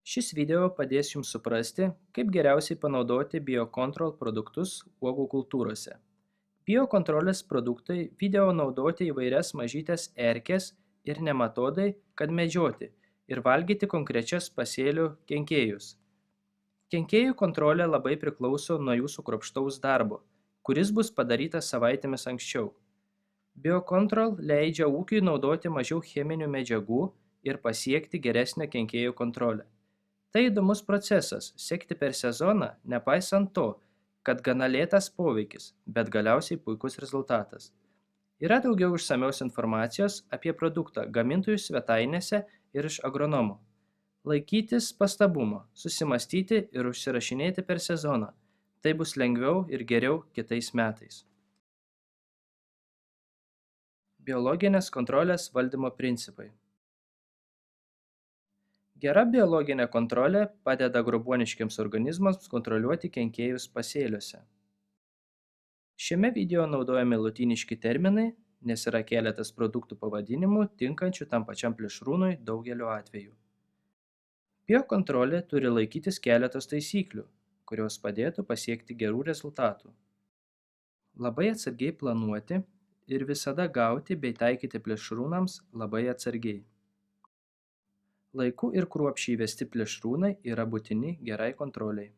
Šis video padės Jums suprasti, kaip geriausiai panaudoti biocontrol produktus uogų kultūrose. Biokontrolės produktai video naudoti įvairias mažytes erkes ir nematodai, kad medžioti ir valgyti konkrečias pasėlių kenkėjus. Kenkėjų kontrolė labai priklauso nuo Jūsų kruopštaus darbo, kuris bus padarytas savaitėmis anksčiau. Biocontrol leidžia ūkiui naudoti mažiau cheminių medžiagų ir pasiekti geresnę kenkėjų kontrolę. Tai įdomus procesas – sekti per sezoną, nepaisant to, kad gana lėtas poveikis, bet galiausiai puikus rezultatas. Yra daugiau išsamios informacijos apie produktą gamintojų svetainėse ir iš agronomų. Laikytis pastabumo, susimastyti ir užsirašinėti per sezoną. Tai bus lengviau ir geriau kitais metais. Biologinės kontrolės valdymo principai. Gera biologinė kontrolė padeda grobuoniškiams organizmams kontroliuoti kenkėjus pasėliuose. Šiame video naudojami lotyniški terminai, nes yra keletas produktų pavadinimų tinkančių tam pačiam plėšrūnui daugeliu atveju. Biokontrolė turi laikytis keletos taisyklių, kurios padėtų pasiekti gerų rezultatų. Labai atsargiai planuoti ir visada gauti bei taikyti plėšrūnams labai atsargiai. Laiku ir kruopščiai vesti plėšrūnai yra būtini gerai kontroliai.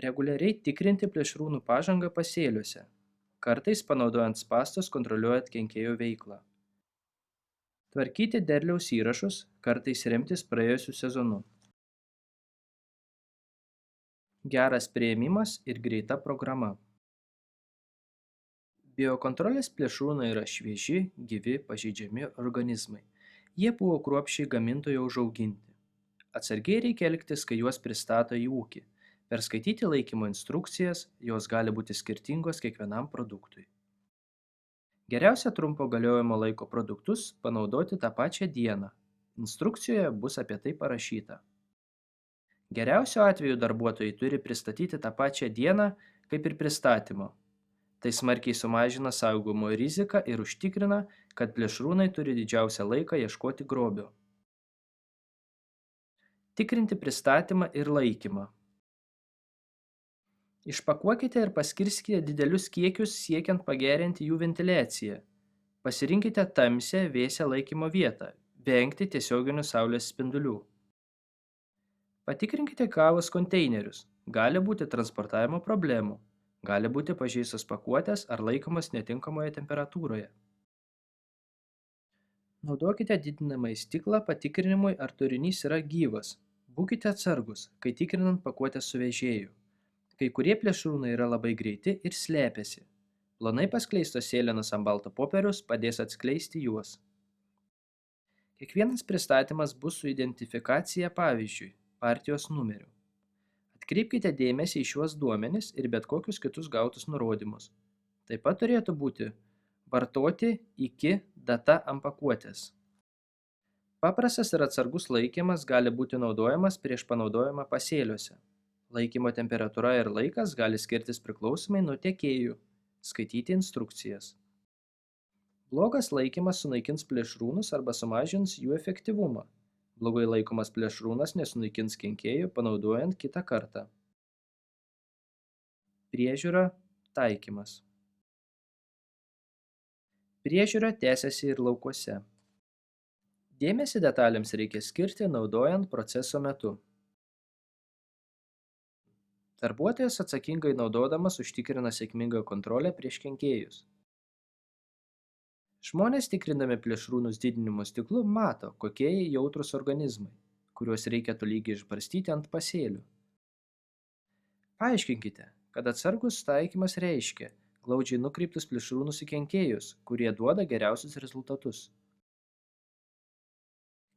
Reguliariai tikrinti plėšrūnų pažangą pasėliuose, kartais panaudojant spąstus kontroliuojant kenkėjų veiklą. Tvarkyti derliaus įrašus, kartais remtis praėjusiu sezonu. Geras priėmimas ir greita programa. Biokontrolės plėšrūnai yra švieži, gyvi, pažeidžiami organizmai. Jie buvo kruopščiai gamintojo užauginti. Atsargiai reikia elgtis, kai juos pristato į ūkį. Perskaityti laikymo instrukcijas, jos gali būti skirtingos kiekvienam produktui. Geriausia trumpo galiojimo laiko produktus panaudoti tą pačią dieną. Instrukcijoje bus apie tai parašyta. Geriausiu atveju darbuotojai turi pristatyti tą pačią dieną, kaip ir pristatymo. Tai smarkiai sumažina saugumo riziką ir užtikrina, kad plėšrūnai turi didžiausią laiką ieškoti grobio. Tikrinti pristatymą ir laikymą. Išpakuokite ir paskirskite didelius kiekius siekiant pagerinti jų ventiliaciją. Pasirinkite tamsią, vėsią laikymo vietą, vengti tiesioginių saulės spindulių. Patikrinkite kavos konteinerius, gali būti transportavimo problemų. Gali būti pažeistos pakuotės ar laikomas netinkamoje temperatūroje. Naudokite didinamąjį stiklą patikrinimui, ar turinys yra gyvas. Būkite atsargus, kai tikrinant pakuotės su vežėju. Kai kurie plėšrūnai yra labai greiti ir slepiasi. Plonai paskleistos sėlenos ant balto popieriaus padės atskleisti juos. Kiekvienas pristatymas bus su identifikacija, pavyzdžiui, partijos numeriu. Atkreipkite dėmesį į šiuos duomenis ir bet kokius kitus gautus nurodymus. Taip pat turėtų būti vartoti iki data ant pakuotės. Paprastas ir atsargus laikymas gali būti naudojamas prieš panaudojimą pasėliuose. Laikymo temperatūra ir laikas gali skirtis priklausomai nuo tiekėjų. Skaityti instrukcijas. Blogas laikymas sunaikins plėšrūnus arba sumažins jų efektyvumą. Blogai laikomas plėšrūnas nesunaikins kenkėjų panaudojant kitą kartą. Priežiūra, taikymas. Priežiūra tęsiasi ir laukuose. Dėmesį detalėms reikia skirti naudojant proceso metu. Darbuotojas atsakingai naudodamas užtikrina sėkmingą kontrolę prieš kenkėjus. Žmonės tikrindami plėšrūnus didinimo stiklu mato, kokie jie jautrūs organizmai, kuriuos reikia tolygiai išbarstyti ant pasėlių. Paaiškinkite, kad atsargus taikymas reiškia glaudžiai nukreiptus plėšrūnus į kenkėjus, kurie duoda geriausius rezultatus.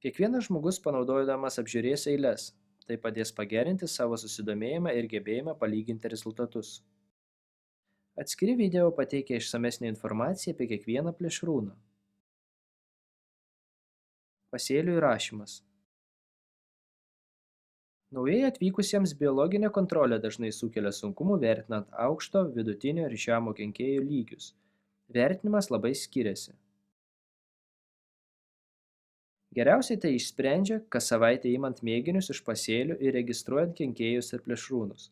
Kiekvienas žmogus panaudodamas apžiūrės eiles, tai padės pagerinti savo susidomėjimą ir gebėjimą palyginti rezultatus. Atskiri video pateikia išsamesnę informaciją apie kiekvieną plėšrūną. Pasėlių įrašymas. Naujai atvykusiems biologinė kontrolė dažnai sukelia sunkumų vertinant aukšto, vidutinio ir žemo kenkėjų lygius. Vertinimas labai skiriasi. Geriausiai tai išsprendžia, kas savaitę imant mėginius iš pasėlių ir registruojant kenkėjus ir plėšrūnus.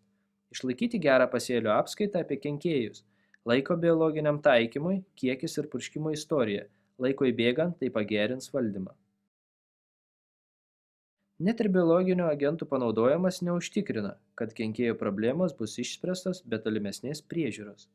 Išlaikyti gerą pasėlių apskaitą apie kenkėjus, laiko biologiniam taikymui, kiekis ir purškimo istorija. Laikui bėgant tai pagerins valdymą. Net ir biologinių agentų panaudojimas neužtikrina, kad kenkėjų problemos bus išspręstos be tolimesnės priežiūros.